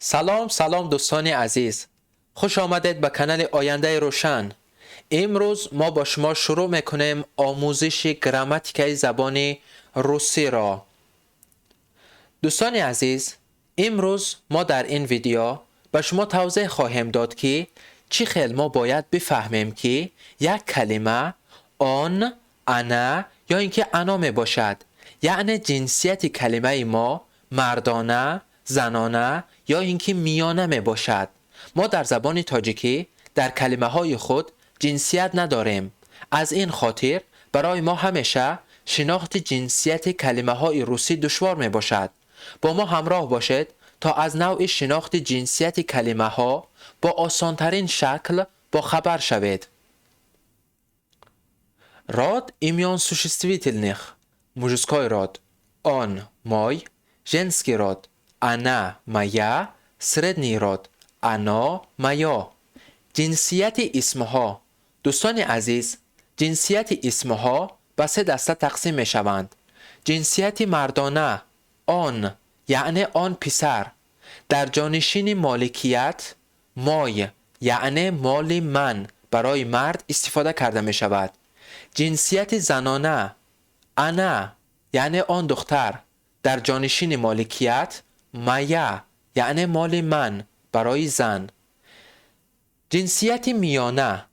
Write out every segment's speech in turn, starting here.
سلام دوستان عزیز، خوش آمدید به کانال آینده روشن. امروز ما با شما شروع میکنیم آموزش گراماتیکای زبان روسی را. دوستان عزیز، امروز ما در این ویدیو به شما توضیح خواهیم داد که چی خیلی ما باید بفهمیم که یک کلمه آن، انا یا اینکه انا می باشد. یعنی جنسیت کلمه ما مردانه، زنانه یا اینکه میانه می باشد. ما در زبان تاجیکی در کلمه های خود جنسیت نداریم. از این خاطر برای ما همیشه شناخت جنسیت کلمه های روسی دشوار می باشد. با ما همراه باشید تا از نوع شناخت جنسیت کلمه ها با آسانترین شکل با خبر شوید. Род имен существительных. Мужской род он мой, женский род она моя, средний род оно моё. جنسیت اسمها. دوستان عزیز، جنسیت اسمها به سه دسته تقسیم می شوند. جنسیت مردانه آن یعنی آن پسر، در جانشین مالکیت مای یعنی مال من برای مرد استفاده کرده می شود. جنسیت زنانه انا یعنی آن دختر، در جانشین مالکیت مایا یعنی مال من برای زن. جنسیت میانه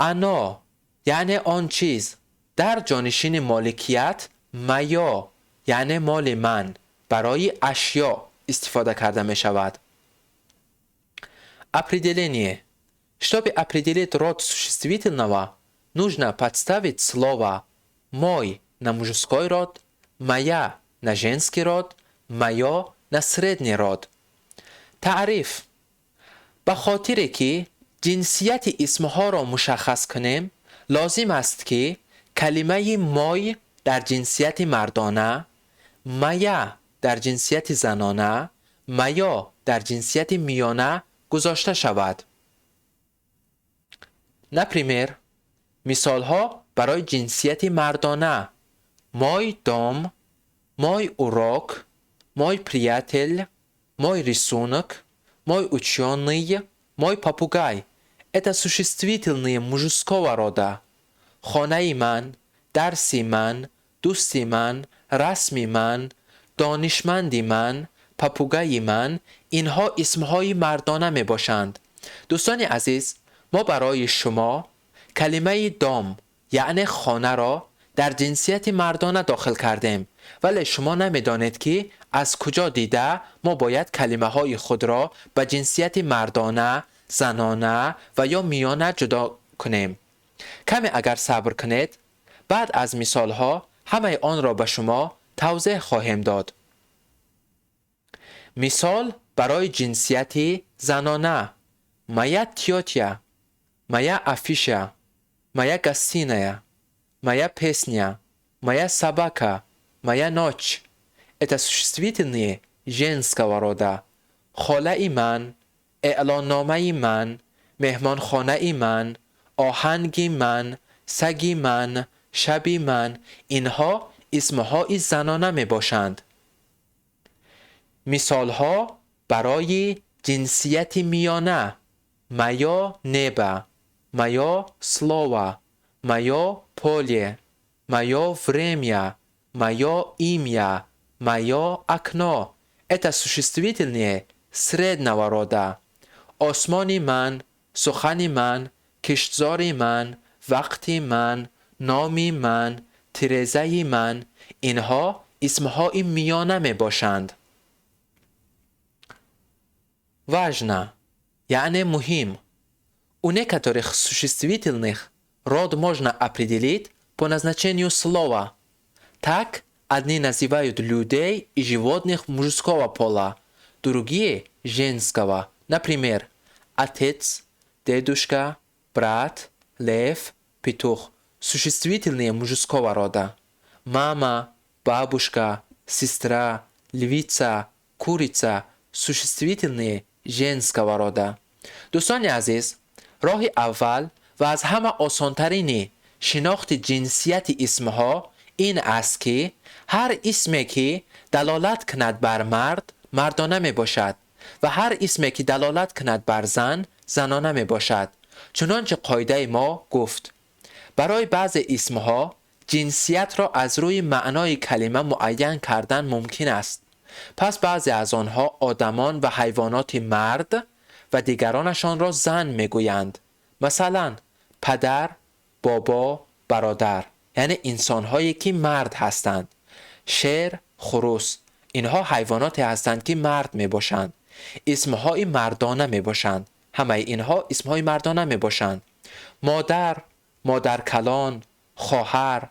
انا یعنی آن چیز، در جانشین مالکیت مایا یعنی مال من برای اشیا استفاده کرده می شود. Определение. Чтобы определить род существительного, нужно подставить слово «мой» на мужской род, «моя» на женский род, «моё» на средний род. تعریف. به خاطر که جنسیت اسمها را مشخص کنیم لازم است که کلمه مای در جنسیت مردانه، مایا در جنسیت زنانه، مایا در جنسیت میانه گذاشته شود. Например, مثال ها برای جنسیت مردانه: мой дом, мой урок, мой приятель, мой рисунок, мой ученый, мой попугай. Это существительные мужского рода. خانه من، درس من، دوست من، رسم من، دانشمند من، پاپوگای من، اینها اسمهای مردانه می باشند. دوستان عزیز، ما برای شما کلمه دام یعنی خانه را در جنسیت مردانه داخل کردیم، ولی شما نمیدانید که از کجا دیده ما باید کلمه های خود را به جنسیت مردانه، زنانه و یا میانه جدا کنیم. کمی اگر صبر کنید، بعد از مثال ها همه آن را به شما توضیح خواهیم داد. مثال برای جنسیت زنانه: моя тётя, моя афиша, моя гостиная, моя песня, моя собака, моя ночь. Это существительные женского рода. خاله من، اعلاننامه من، مهمانخانه من، آهنگ من، سگ من، شب من، اینها اسمهای زنانه می باشند. مثال ها برای جنسیت میانه: моё небо, моё слово, моё поле, моё время, моё имя, моё окно. Это существительные среднего рода. آسمان من، سخن من، کشتزار من، وقت من، نام من، تیرزه من، اینها اسمهای میانه می باشند. Важно, یعنی مهم. У некоторых существительных род можно определить по назначению слова. Так, одни называют людей и животных мужского пола, другие – женского. Например, отец, дедушка, брат, лев, петух – существительные мужского рода. Мама, бабушка, сестра, львица, курица – существительные женского рода. دوستان عزیز، راه اول و از همه آسانترین شناخت جنسیت اسمها این است که هر اسمی که دلالت کند بر مرد، مردانه می باشد و هر اسمی که دلالت کند بر زن زنانه می باشد. چنانچه قاعده ما گفت برای بعض اسمها جنسیت را از روی معنای کلمه معین کردن ممکن است. پس بعضی از آنها آدمان و حیوانات مرد و دیگرانشان را زن میگویند. مثلا پدر، بابا، برادر یعنی انسان‌هایی که مرد هستند. شیر، خروس اینها حیواناتی هستند که مرد میباشند. اسمهای مردانه میباشند. همه اینها اسمهای مردانه میباشند. مادر، مادر کلان، خواهر،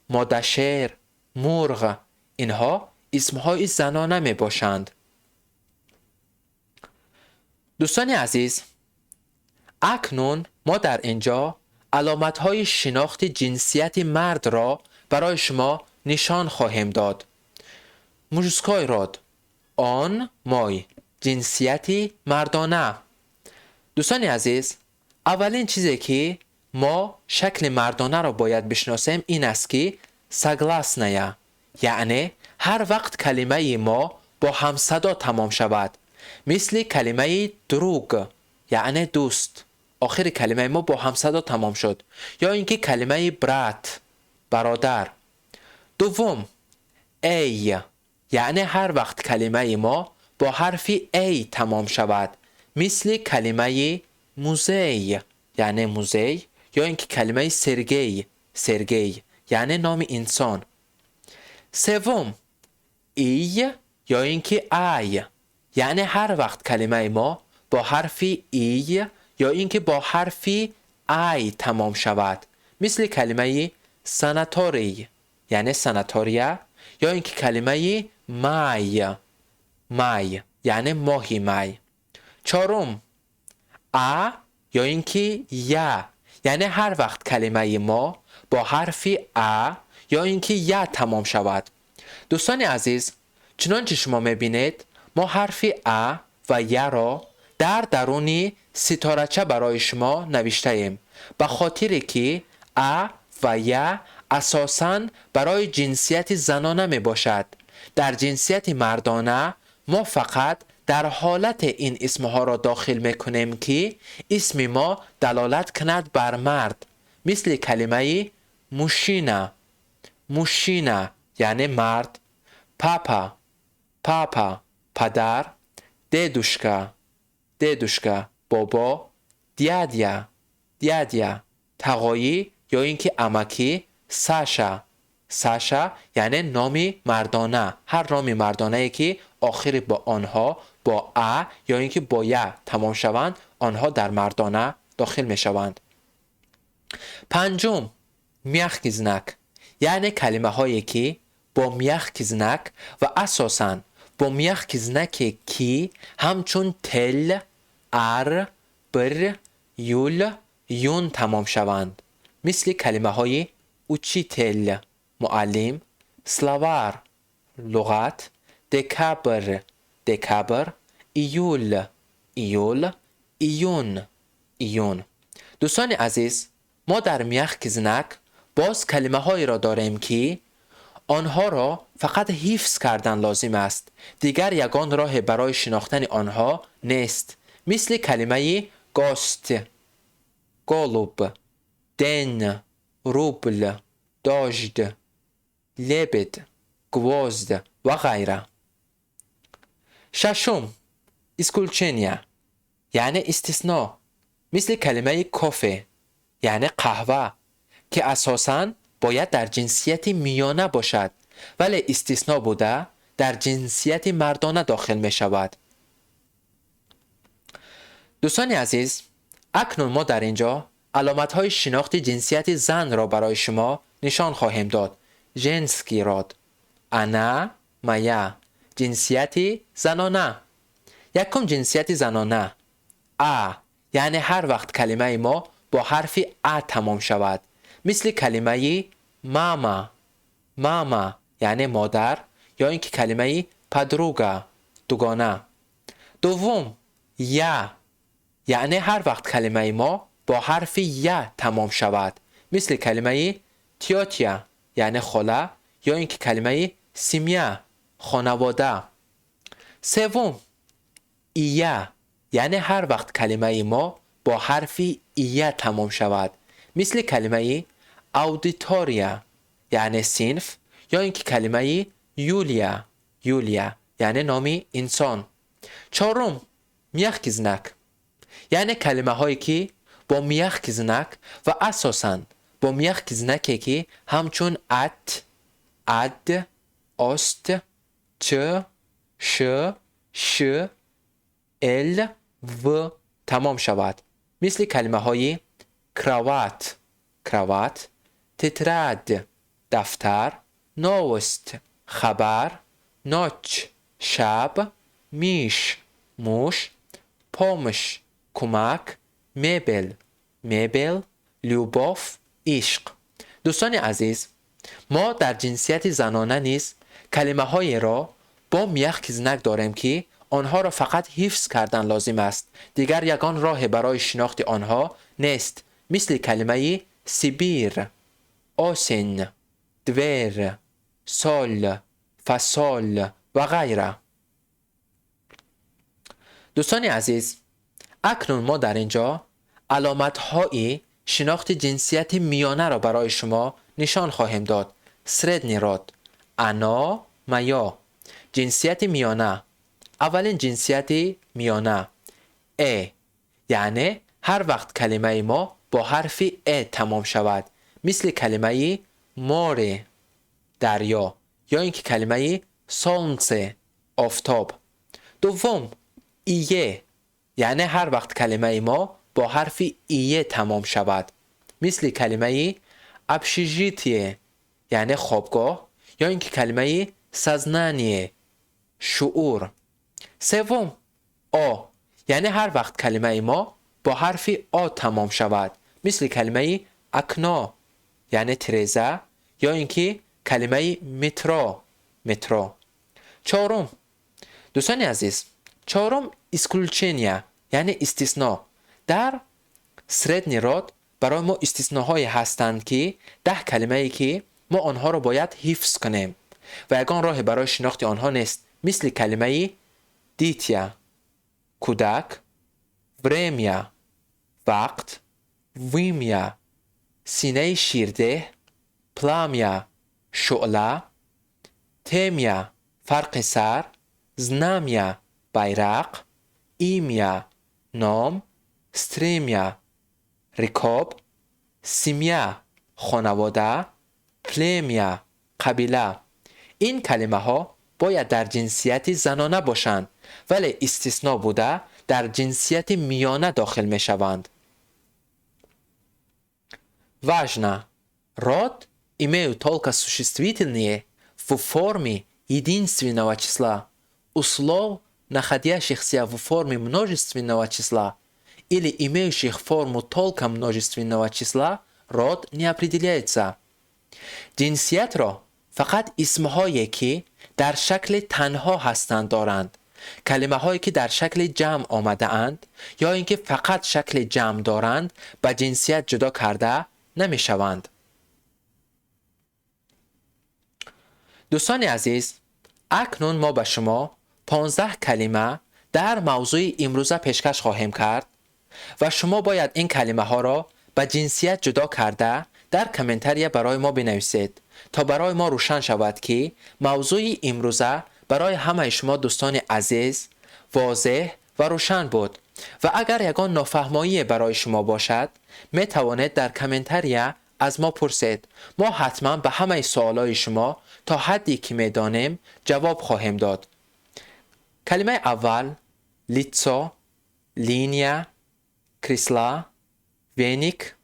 مادر شیر، مرغ اینها اسمهای زنانه می باشند. دوستان عزیز، اکنون ما در اینجا علامت‌های شناخت جنسیت مرد را برای شما نشان خواهیم داد. مژسکای راد آن مای جنسیتی مردانه. دوستان عزیز، اولین چیزی که ما شکل مردانه را باید بشناسیم این است که ساگلاسنایا، یعنی هر وقت کلمه ما با همصدا تمام شود، مثل کلمه دروگ یعنی دوست، آخر کلمه ما با همصدا تمام شد، یا اینکه کلمه برات برادر. دوم ای، یعنی هر وقت کلمه ما با حرف ای تمام شود، مثل کلمه موزه یعنی موزه، یا اینکه کلمه سرگی یعنی نام انسان. سوم ای، یا اینکه ای، یعنی هر وقت کلمه ما با حرف ای یا اینکه با حرف ای تمام شود، مثل کلمه ساناتوری یعنی ساناتوریا، یا اینکه کلمه مای یعنی ماهی مای. چهارم یا اینکه یا، یعنی هر وقت کلمه ما با حرف یا اینکه یا تمام شود. دوستان عزیز، چنانچه شما میبینید ما حرف و یا را در درون ستارچه برای شما نوشته ایم، به خاطر که و یا اساساً برای جنسیت زنانه می باشد. در جنسیت مردانه ما فقط در حالت این اسمها را داخل می کنیم که اسم ما دلالت کند بر مرد، مثل کلمه موشینا یعنی مرد، پاپا پدر، دیدوشکا بابا، دیادیا تقایی یا اینکه امکی، ساشا یعنی نامی مردانه، هر نامی مردانه که آخر با آنها با یا اینکه با یا تمام شوند آنها در مردانه داخل می شوند. پنجم میخکیزنک، یعنی کلمه هایی که با میخکیزنک و اساساً با میخکیزنک کی همچون تل، بر، یون تمام شوند، مثل کلمه های اوچیتل معلم، سلاوار لغت، دکابر، ایول ایون. دوستان عزیز، ما در میخکیزنک باز کلمه هایی را داریم که آنها را فقط حفظ کردن لازم است، دیگر یگان راه برای شناختن آنها نیست، مثل کلمه گاست، گالوب، دن، روبل، داجد، لبد، گوزد و غیره. ششم اسکولچنیا یعنی استثناء، مثل کلمه کافه یعنی قهوه که اساساً باید در جنسیت میانه باشد ولی استثناء بوده در جنسیت مردانه داخل می شود. دوستان عزیز، اکنون ما در اینجا علامت های شناخت جنسیت زن را برای شما نشان خواهیم داد. ژنسکی راد انا مایا جنسیت زنانه. یکم جنسیت زنانه یعنی هر وقت کلمه ما با حرف تمام شود، مثل کلمه ماما یعنی مادر، یا اینکه کلمه پدروگا دوگانه. دوم یعنی هر وقت کلمه ما با حرف یا تمام شود، مثل کلمه تیاتیا یعنی خاله، یا اینکه کلمه سیمیا خانواده. سوم ایه یعنی هر وقت کلمه ما با حرفی ایه تمام شود، مثل کلمه اودیتوریا یعنی صنف، یا اینکه کلمه یولیا یعنی نام انسان. چهارم میخکزنک یعنی کلمه هایی که با میخکزنک و اساساً با میخکزنکی که همچون ات، اد، است، چ، ش، ش، ال و تمام شود، مثل کلمه های کراوات، تتراد دفتر، نوست خبر، نوچ شب، میش موش، پومش کمک، میبل لیوبوف عشق. دوستان عزیز، ما در جنسیت زنانه نیز کلمه های را با میخکزنک داریم که آنها را فقط حفظ کردن لازم است، دیگر یگان راه برای شناخت آنها نیست، مثل کلمه سیبیر، آسن، دور، سال، فصال و غیره. دوستان عزیز، اکنون ما در اینجا علامت‌های شناخت جنسیت میانه را برای شما نشان خواهیم داد. سردنی راد، انا، مایا. جنسیت میانه. اولین جنسیت میانه ا، یعنی هر وقت کلمه ما با حرف ا تمام شود، مثل کلمه ماره دریا، یا اینکه کلمه سونسه آفتاب. دوم ایه، یعنی هر وقت کلمه ما با حرف ایه تمام شود، مثل کلمه ابشیجیتیه یعنی خوابگاه، یا اینکه کلمه سزنانیه شعور. سوم آ، یعنی هر وقت کلمه ما با حرف آ تمام شود، مثل کلمه اکنا یعنی ترزه، یا اینکه کلمه مترو. چهارم دوستان عزیز، چهارم اسکولچنیا یعنی استثناء. در سردنی راد برای ما استثناءهایی هستند که 10 کلمه‌ای که ما آنها را باید حفظ کنیم و یگان راه برای شناخت آنها نیست، مثل کلمه دیتیا کودک، ورمیا وقت، ویمیا سینه شیرده، پلامیا شعله، تیمیا فرق سر، زنامیا بیرق، ایمیا نام، ستریمیا رکاب، سیمیا خانواده، پلیمیا قبیله. این کلمه ها باید در جنسیت زنانه باشند، ولی استثناء بوده در جنسیت میانه داخل می شوند. Важно! Род имеют только существительные в форме единственного числа. У слов, находящихся в форме множественного числа или имеющих форму только множественного числа, род не определяется. جنسیت را فقط اسمهایی که در شکل تنها هستند دارند. کلمه هایی که در شکل جمع آمده اند یا اینکه فقط شکل جمع دارند به جنسیت جدا کرده نمی شوند. دوستان عزیز، اکنون ما به شما 15 کلمه در موضوع امروزه پیشکش خواهیم کرد و شما باید این کلمه ها را به جنسیت جدا کرده در کامنتری برای ما بنویسید تا برای ما روشن شود که موضوع امروزه برای همه شما دوستان عزیز واضح و روشن بود و اگر یگان نافهمایی برای شما باشد می توانید در کامنتری از ما پرسید. ما حتما به همه سوالای شما تا حدی که می دانیم جواب خواهیم داد. کلمه اول لیتسو، لینیا، کریسلا، وینیک،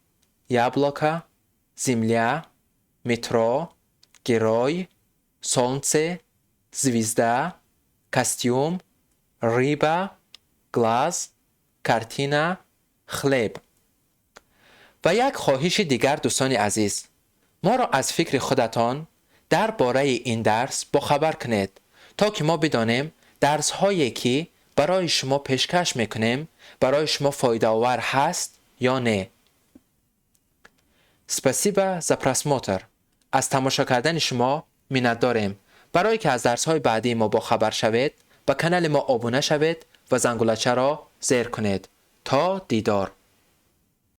яблоко، земля، метро، герой، солнце، звезда، костюм، рыба، глаз، картина، хлеб. و یک خواهش دیگر دوستان عزیز، ما را از فکر خودتان درباره این درس با خبر کنید تا که ما بدانیم درس هایی که برای شما پیشکش میکنیم برای شما فایده آور هست یا نه. Спасибо за просмотр. از تماشا کردن شما منت داریم. برای که از درس های بعدی ما با خبر شوید، به کانال ما ابونه شوید و زنگولچه را زیر کنید. تا دیدار.